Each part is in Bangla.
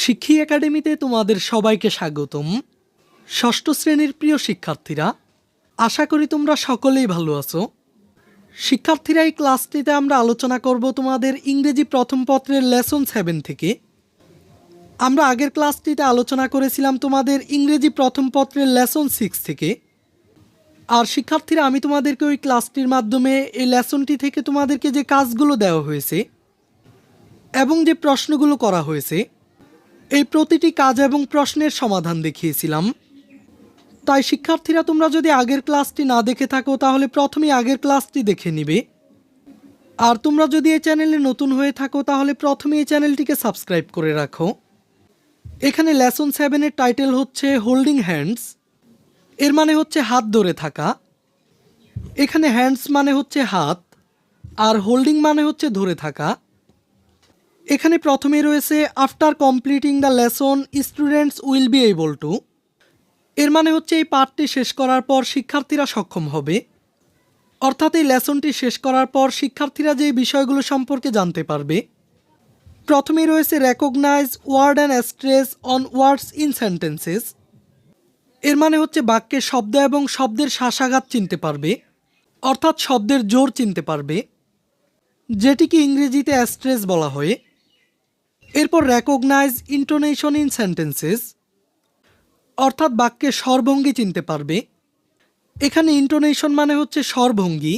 শিক্ষী একাডেমিতে তোমাদের সবাইকে স্বাগতম। ষষ্ঠ শ্রেণীর প্রিয় শিক্ষার্থীরা, আশা করি তোমরা সকলেই ভালো আছো। শিক্ষার্থীরা, এই ক্লাসটিতে আমরা আলোচনা করব তোমাদের ইংরেজি প্রথম পত্রের লেসন 7 থেকে। আমরা আগের ক্লাসটিতে আলোচনা করেছিলাম তোমাদের ইংরেজি প্রথম পত্রের লেসন 6 থেকে। আর শিক্ষার্থীরা, আমি তোমাদেরকে ওই ক্লাসটির মাধ্যমে এই লেসনটি থেকে তোমাদেরকে যে কাজগুলো দেওয়া হয়েছে এবং যে প্রশ্নগুলো করা হয়েছে, এই প্রতিটি কাজ এবং প্রশ্নের সমাধান দেখিয়েছিলাম। তাই শিক্ষার্থীরা, তোমরা যদি আগের ক্লাসটি না দেখে থাকো তাহলে প্রথমেই আগের ক্লাসটি দেখে নিবে। আর তোমরা যদি এই চ্যানেলে নতুন হয়ে থাকো তাহলে প্রথমে এই চ্যানেলটিকে সাবস্ক্রাইব করে রাখো। এখানে লেসন 7-এর টাইটেল হচ্ছে হোল্ডিং হ্যান্ডস। এর মানে হচ্ছে হাত ধরে থাকা। এখানে হ্যান্ডস মানে হচ্ছে হাত, আর হোল্ডিং মানে হচ্ছে ধরে থাকা। এখানে প্রথমে রয়েছে after completing the lesson students will be able to. এর মানে হচ্ছে এই পাঠটি শেষ করার পর শিক্ষার্থীরা সক্ষম হবে। অর্থাৎ এই লেসনটি শেষ করার পর শিক্ষার্থীরা যে বিষয়গুলো সম্পর্কে জানতে পারবে। প্রথমেই রয়েছে recognise word and stress on words in sentences. এর মানে হচ্ছে বাক্যের শব্দ এবং শব্দের শ্বাসাঘাত চিনতে পারবে, অর্থাৎ শব্দের জোর চিনতে পারবে, যেটিকে ইংরেজিতে স্ট্রেস বলা হয়। এরপর রেকগনাইজ ইন্টোনেশন ইন সেন্টেন্সেস, অর্থাৎ বাক্যের স্বরভঙ্গি চিনতে পারবে। এখানে ইন্টোনেশন মানে হচ্ছে স্বরভঙ্গি।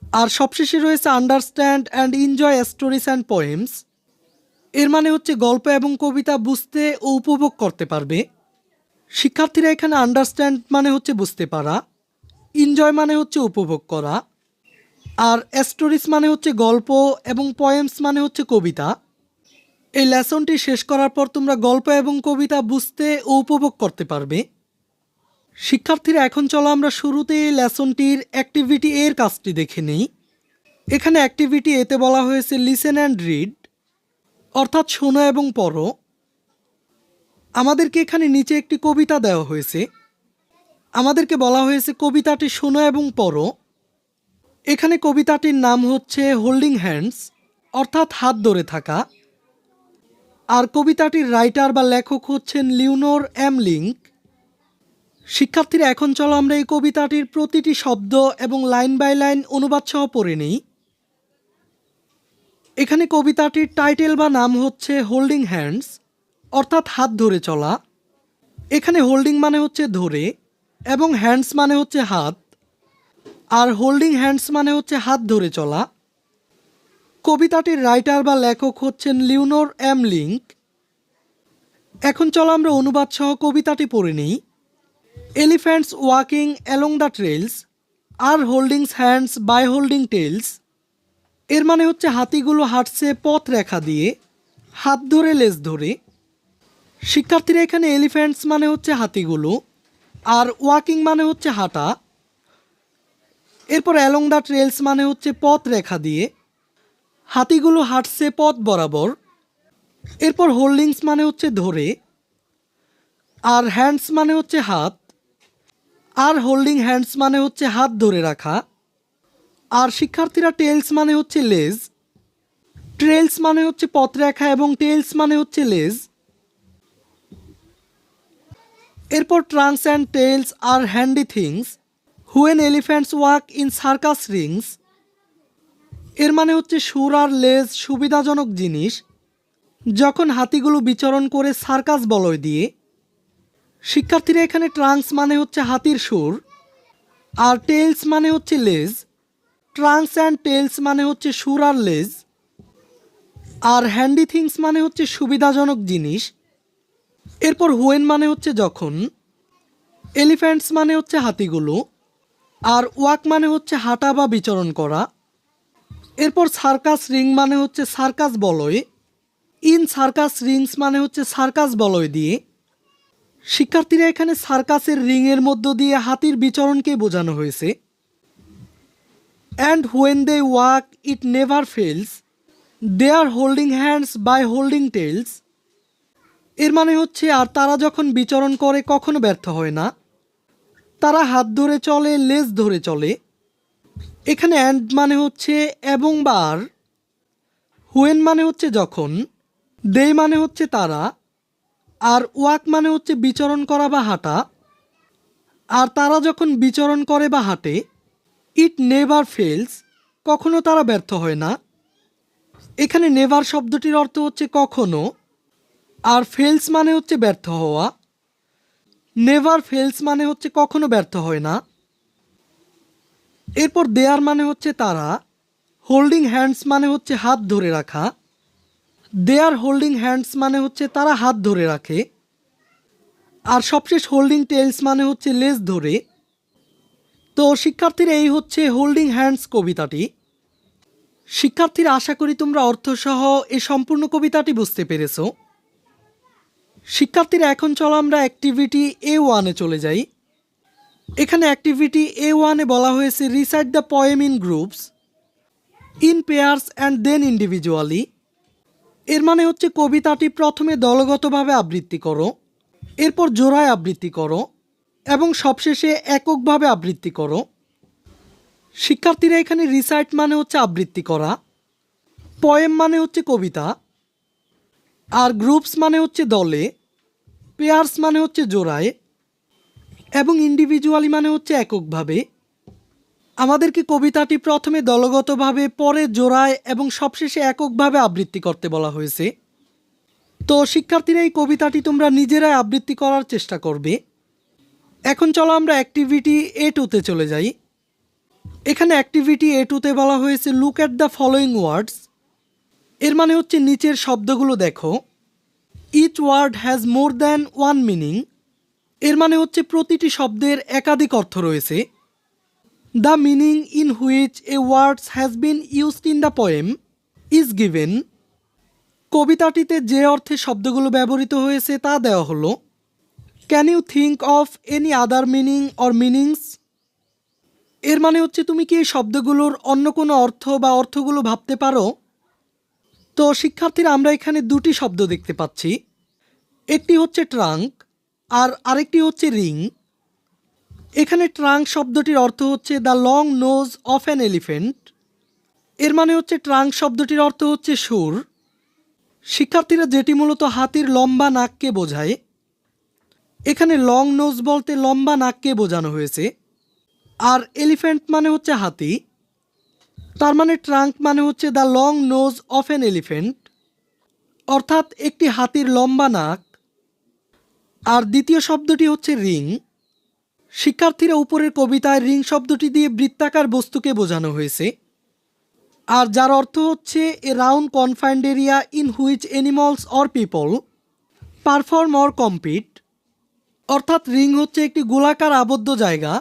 আর সবশেষে রয়েছে understand and enjoy stories and poems. এর মানে হচ্ছে গল্প এবং কবিতা বুঝতে ও উপভোগ করতে পারবে। শিক্ষার্থীরা, এখানে আন্ডারস্ট্যান্ড মানে হচ্ছে বুঝতে পারা, এনজয় মানে হচ্ছে উপভোগ করা, আর স্টোরিজ মানে হচ্ছে গল্প এবং পোয়েমস মানে হচ্ছে কবিতা। এই লেসনটি শেষ করার পর তোমরা গল্প এবং কবিতা বুঝতে ও উপভোগ করতে পারবে। শিক্ষার্থীরা, এখন চলো আমরা শুরুতে এই লেসনটির অ্যাক্টিভিটি এর কাজটি দেখে নেই। এখানে অ্যাক্টিভিটি এতে বলা হয়েছে লিসেন অ্যান্ড রিড, অর্থাৎ শোনো এবং পড়ো। আমাদেরকে এখানে নিচে একটি কবিতা দেওয়া হয়েছে। আমাদেরকে বলা হয়েছে কবিতাটি শোনো এবং পড়ো। এখানে কবিতাটির নাম হচ্ছে হোল্ডিং হ্যান্ডস, অর্থাৎ হাত ধরে থাকা। আর কবিতাটির রাইটার বা লেখক হচ্ছেন লিওনোর এমলিংক। শিক্ষার্থীরা, এখন চলো আমরা এই কবিতাটির প্রতিটি শব্দ এবং লাইন বাই লাইন অনুবাদ সহ পড়ে নিই। এখানে কবিতাটির টাইটেল বা নাম হচ্ছে হোল্ডিং হ্যান্ডস, অর্থাৎ হাত ধরে চলা। এখানে হোল্ডিং মানে হচ্ছে ধরে এবং হ্যান্ডস মানে হচ্ছে হাত, আর হোল্ডিং হ্যান্ডস মানে হচ্ছে হাত ধরে চলা। কবিতাটির রাইটার বা লেখক হচ্ছেন লিওনোর এমলিংক। এখন চলো আমরা অনুবাদ সহ কবিতাটি পড়ে নিই। Elephants walking along the trails are holdings hands by holding tails. এর মানে হচ্ছে হাতিগুলো হাঁটছে পথ রেখা দিয়ে, হাত ধরে লেজ ধরে। শিক্ষার্থীরা, এখানে এলিফ্যান্টস মানে হচ্ছে হাতিগুলো, আর ওয়াকিং মানে হচ্ছে হাঁটা। এরপর অ্যালং দ্য ট্রেলস মানে হচ্ছে পথ রেখা দিয়ে, হাতিগুলো হাঁটছে পথ বরাবর। এরপর হোল্ডিংস মানে হচ্ছে ধরে, আর হ্যান্ডস মানে হচ্ছে হাত, আর হোল্ডিং হ্যান্ডস মানে হচ্ছে হাত ধরে রাখা। আর শিক্ষার্থীরা, টেলস মানে হচ্ছে লেজ। ট্রেলস মানে হচ্ছে পথরেখা এবং টেলস মানে হচ্ছে লেজ। এরপর trunks and tails are handy things when elephants walk in circus rings. এর মানে হচ্ছে সুর আর লেজ সুবিধাজনক জিনিস যখন হাতিগুলো বিচরণ করে সার্কাস বলয় দিয়ে। শিক্ষার্থীরা, এখানে ট্রাঙ্কস মানে হচ্ছে হাতির সুর, আর টেলস মানে হচ্ছে লেজ। ট্রাঙ্কস অ্যান্ড টেলস মানে হচ্ছে সুর আর লেজ, আর হ্যান্ডি থিংস মানে হচ্ছে সুবিধাজনক জিনিস। এরপর হুয়েন মানে হচ্ছে যখন, এলিফ্যান্টস মানে হচ্ছে হাতিগুলো, আর ওয়াক মানে হচ্ছে হাঁটা বা বিচরণ করা। এরপর সার্কাস রিং মানে হচ্ছে সার্কাস বলয়, ইন সার্কাস রিংস মানে হচ্ছে সার্কাস বলয় দিয়ে। শিক্ষার্থীরা, এখানে সার্কাসের রিংয়ের মধ্য দিয়ে হাতির বিচরণকে বোঝানো হয়েছে। And when they walk it never fails, they are holding hands by holding tails. এর মানে হচ্ছে আর তারা যখন বিচরণ করে কখনো ব্যর্থ হয় না, তারা হাত ধরে চলে, লেজ ধরে চলে। এখানে অ্যান্ড মানে হচ্ছে এবং বা আর, হোয়েন মানে হচ্ছে যখন, দে মানে হচ্ছে তারা, আর ওয়াক মানে হচ্ছে বিচরণ করা বা হাঁটা। আর তারা যখন বিচরণ করে বা হাঁটে, ইট নেভার ফেলস, কখনো তারা ব্যর্থ হয় না। এখানে নেভার শব্দটির অর্থ হচ্ছে কখনো, আর ফেলস মানে হচ্ছে ব্যর্থ হওয়া। নেভার ফেলস মানে হচ্ছে কখনো ব্যর্থ হয় না। এরপর দেয়ার মানে হচ্ছে তারা, হোল্ডিং হ্যান্ডস মানে হচ্ছে হাত ধরে রাখা। দেয়ার হোল্ডিং হ্যান্ডস মানে হচ্ছে তারা হাত ধরে রাখে। আর সবশেষ হোল্ডিং টেলস মানে হচ্ছে লেজ ধরে। তো শিক্ষার্থীরা, এই হচ্ছে হোল্ডিং হ্যান্ডস কবিতাটি। শিক্ষার্থীরা, আশা করি তোমরা অর্থসহ এই সম্পূর্ণ কবিতাটি বুঝতে পেরেছো। শিক্ষার্থীরা, এখন চলো আমরা অ্যাক্টিভিটি A1-এ চলে যাই। এখানে অ্যাক্টিভিটি A1-এ বলা হয়েছে recite the poem in groups, in pairs and then individually. এর মানে হচ্ছে কবিতাটি প্রথমে দলগতভাবে আবৃত্তি করো, এরপর জোড়ায় আবৃত্তি করো এবং সবশেষে এককভাবে আবৃত্তি করো। শিক্ষার্থীরা, এখানে রিসাইট মানে হচ্ছে আবৃত্তি করা, পোয়েম মানে হচ্ছে কবিতা, আর গ্রুপস মানে হচ্ছে দলে, পেয়ার্স মানে হচ্ছে জোড়ায় এবং ইন্ডিভিজুয়ালি মানে হচ্ছে এককভাবে। আমাদেরকে কবিতাটি প্রথমে দলগতভাবে, পরে জোড়ায় এবং সবশেষে এককভাবে আবৃত্তি করতে বলা হয়েছে। তো শিক্ষার্থীরা, এই কবিতাটি তোমরা নিজেরাই আবৃত্তি করার চেষ্টা করবে। এখন চলো আমরা অ্যাক্টিভিটি A2-তে চলে যাই। এখানে অ্যাক্টিভিটি A2-তে বলা হয়েছে look at the following words. এর মানে হচ্ছে নিচের শব্দগুলো দেখো। Each word has more than one meaning. এর মানে হচ্ছে প্রতিটি শব্দের একাধিক অর্থ রয়েছে। The meaning in which a words has been used in the poem is given. কবিতাটিতে যে অর্থে শব্দগুলো ব্যবহৃত হয়েছে তা দেওয়া হলো। Can you think of any other meaning or meanings. এর মানে হচ্ছে তুমি কি এই শব্দগুলোর অন্য কোনো অর্থ বা অর্থগুলো ভাবতে পারো। তো শিক্ষার্থীরা, আমরা এখানে দুটি শব্দ দেখতে পাচ্ছি। একটি হচ্ছে ট্রাঙ্ক আর আরেকটি হচ্ছে রিং। এখানে ট্রাঙ্ক শব্দটির অর্থ হচ্ছে the long nose of an elephant. এর মানে হচ্ছে ট্রাঙ্ক শব্দটির অর্থ হচ্ছে সুর। শিক্ষার্থীরা, যেটি মূলত হাতির লম্বা নাককে বোঝায়। এখানে লং নোজ বলতে লম্বা নাককে বোঝানো হয়েছে। আর এলিফ্যান্ট মানে হচ্ছে হাতি। তার মানে ট্রাঙ্ক মানে হচ্ছে the long nose of an elephant, অর্থাৎ একটি হাতির লম্বা নাক। আর দ্বিতীয় শব্দটি হচ্ছে রিং। শিক্ষার্থীরা, উপরের কবিতায় রিং শব্দটি দিয়ে বৃত্তাকার বস্তুকে বোঝানো হয়েছে, আর যার অর্থ হচ্ছে এ round confined area in which animals or people perform or compete. অর্থাৎ রিং হচ্ছে একটি গোলাকার আবদ্ধ জায়গা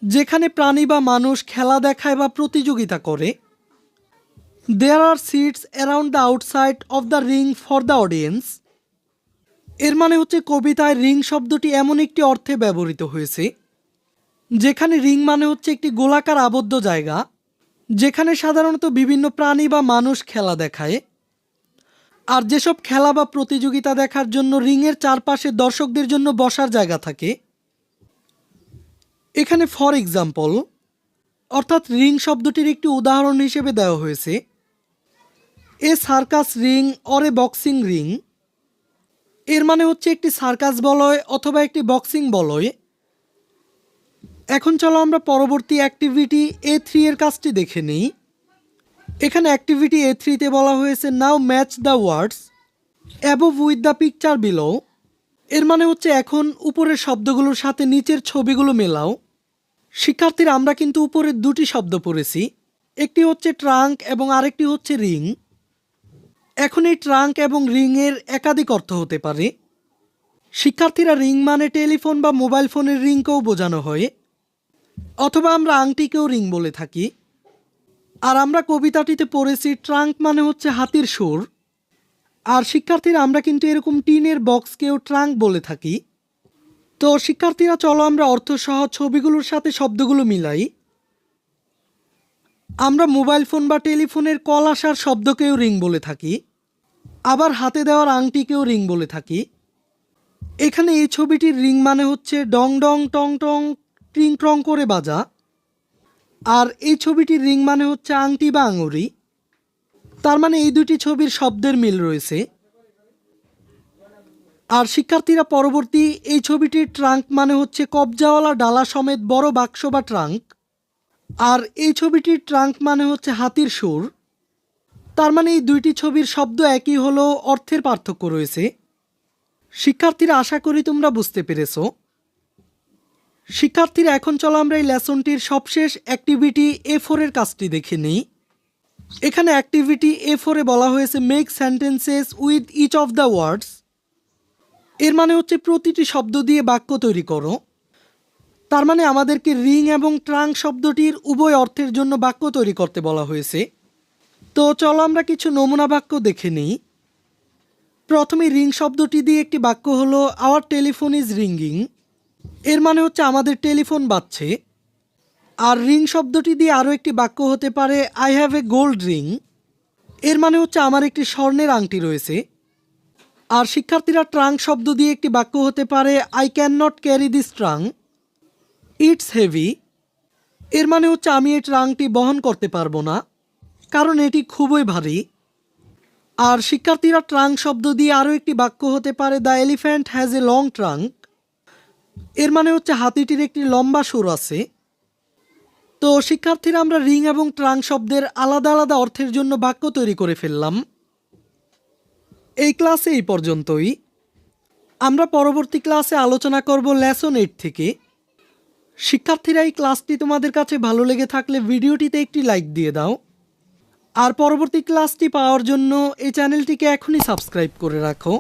যেখানে প্রাণী বা মানুষ খেলা দেখায় বা প্রতিযোগিতা করে। There are seats around the outside of the ring for the audience. এর মানে হচ্ছে কবিতায় রিং শব্দটি এমন একটি অর্থে ব্যবহৃত হয়েছে যেখানে রিং মানে হচ্ছে একটি গোলাকার আবদ্ধ জায়গা যেখানে সাধারণত বিভিন্ন প্রাণী বা মানুষ খেলা দেখায়। আর যেসব খেলা বা প্রতিযোগিতা দেখার জন্য রিংয়ের চারপাশে দর্শকদের জন্য বসার জায়গা থাকে। এখানে ফর এক্সাম্পল অর্থাৎ রিং শব্দটির একটি উদাহরণ হিসেবে দেওয়া হয়েছে a circus ring or a boxing ring. এর মানে হচ্ছে একটি সার্কাস বলয় অথবা একটি বক্সিং বলয়। এখন চলো আমরা পরবর্তী অ্যাক্টিভিটি A3 এর কাজটি দেখে নিই। এখানে অ্যাক্টিভিটি A3-তে বলা হয়েছে now match the words above with the picture below. এর মানে হচ্ছে এখন উপরের শব্দগুলোর সাথে নিচের ছবিগুলো মেলাও। শিক্ষার্থীরা, আমরা কিন্তু উপরের দুটি শব্দ পড়েছি, একটি হচ্ছে ট্রাঙ্ক এবং আরেকটি হচ্ছে রিং। এখন এই ট্রাঙ্ক এবং রিংয়ের একাধিক অর্থ হতে পারে। শিক্ষার্থীরা, রিং মানে টেলিফোন বা মোবাইল ফোনের রিংকেও বোঝানো হয়, অথবা আমরা আংটিকেও রিং বলে থাকি। আর আমরা কবিতাটিতে পড়েছি ট্রাঙ্ক মানে হচ্ছে হাতির সুর। আর শিক্ষার্থীরা, আমরা কিন্তু এরকম টিনের বক্সকেও ট্রাঙ্ক বলে থাকি। তো শিক্ষার্থীরা, চলো আমরা অর্থসহ ছবিগুলোর সাথে শব্দগুলো মিলাই। আমরা মোবাইল ফোন বা টেলিফোনের কল আসার শব্দকেও রিং বলে থাকি, আবার হাতে দেওয়ার আংটিকেও রিং বলে থাকি। এখানে এই ছবিটির রিং মানে হচ্ছে ডং ডং টং টং ট্রিং ট্রং করে বাজা, আর এই ছবিটির রিং মানে হচ্ছে আংটি বা আঙুরি। তার মানে এই দুটি ছবির শব্দের মিল রয়েছে। আর শিক্ষার্থীরা পরবর্তী এই ছবিটির ট্রাঙ্ক মানে হচ্ছে কবজাওয়ালা ডালা সমেত বড় বাক্স বা ট্রাঙ্ক। আর এই ছবিটির ট্রাঙ্ক মানে হচ্ছে হাতির সুর। তার মানে এই দুইটি ছবির শব্দ একই হলেও অর্থের পার্থক্য রয়েছে। শিক্ষার্থীরা আশা করি তোমরা বুঝতে পেরেছো। শিক্ষার্থীরা এখন চলো আমরা এই লেসনটির সবশেষ অ্যাক্টিভিটি A4 এর কাজটি দেখে নিই। এখানে অ্যাক্টিভিটি A4 এ বলা হয়েছে make sentences with each of the words. এর মানে হচ্ছে প্রতিটি শব্দ দিয়ে বাক্য তৈরি করো। তার মানে আমাদেরকে রিং এবং ট্রাঙ্ক শব্দটির উভয় অর্থের জন্য বাক্য তৈরি করতে বলা হয়েছে। তো চলো আমরা কিছু নমুনা বাক্য দেখে নিই। প্রথমে রিং শব্দটি দিয়ে একটি বাক্য হলো আওয়ার টেলিফোন ইজ রিঙ্গিং। এর মানে হচ্ছে আমাদের টেলিফোন বাজছে। আর রিং শব্দটি দিয়ে আরও একটি বাক্য হতে পারে I have a gold ring. এর মানে হচ্ছে আমার একটি স্বর্ণের আংটি রয়েছে। আর শিক্ষার্থীরা ট্রাঙ্ক শব্দ দিয়ে একটি বাক্য হতে পারে I can not carry this trunk, it's heavy. এর মানে হচ্ছে আমি এই ট্রাঙ্কটি বহন করতে পারবো না, কারণ এটি খুবই ভারী। আর শিক্ষার্থীরা ট্রাঙ্ক শব্দ দিয়ে আরও একটি বাক্য হতে পারে the elephant has a long trunk. এর মানে হচ্ছে হাতিটির একটি লম্বা সুর আছে। তো শিক্ষার্থীরা আমরা রিং এবং ট্রাঙ্ক শব্দের আলাদা আলাদা অর্থের জন্য বাক্য তৈরি করে ফেললাম। এই ক্লাসে এই পর্যন্তই। আমরা পরবর্তী ক্লাসে আলোচনা করব লেসন 8 থেকে। শিক্ষার্থীরা এই ক্লাসটি তোমাদের কাছে ভালো লেগে থাকলে ভিডিওটিতে একটি লাইক দিয়ে দাও। আর পরবর্তী ক্লাসটি পাওয়ার জন্য এই চ্যানেলটিকে এখনই সাবস্ক্রাইব করে রাখো।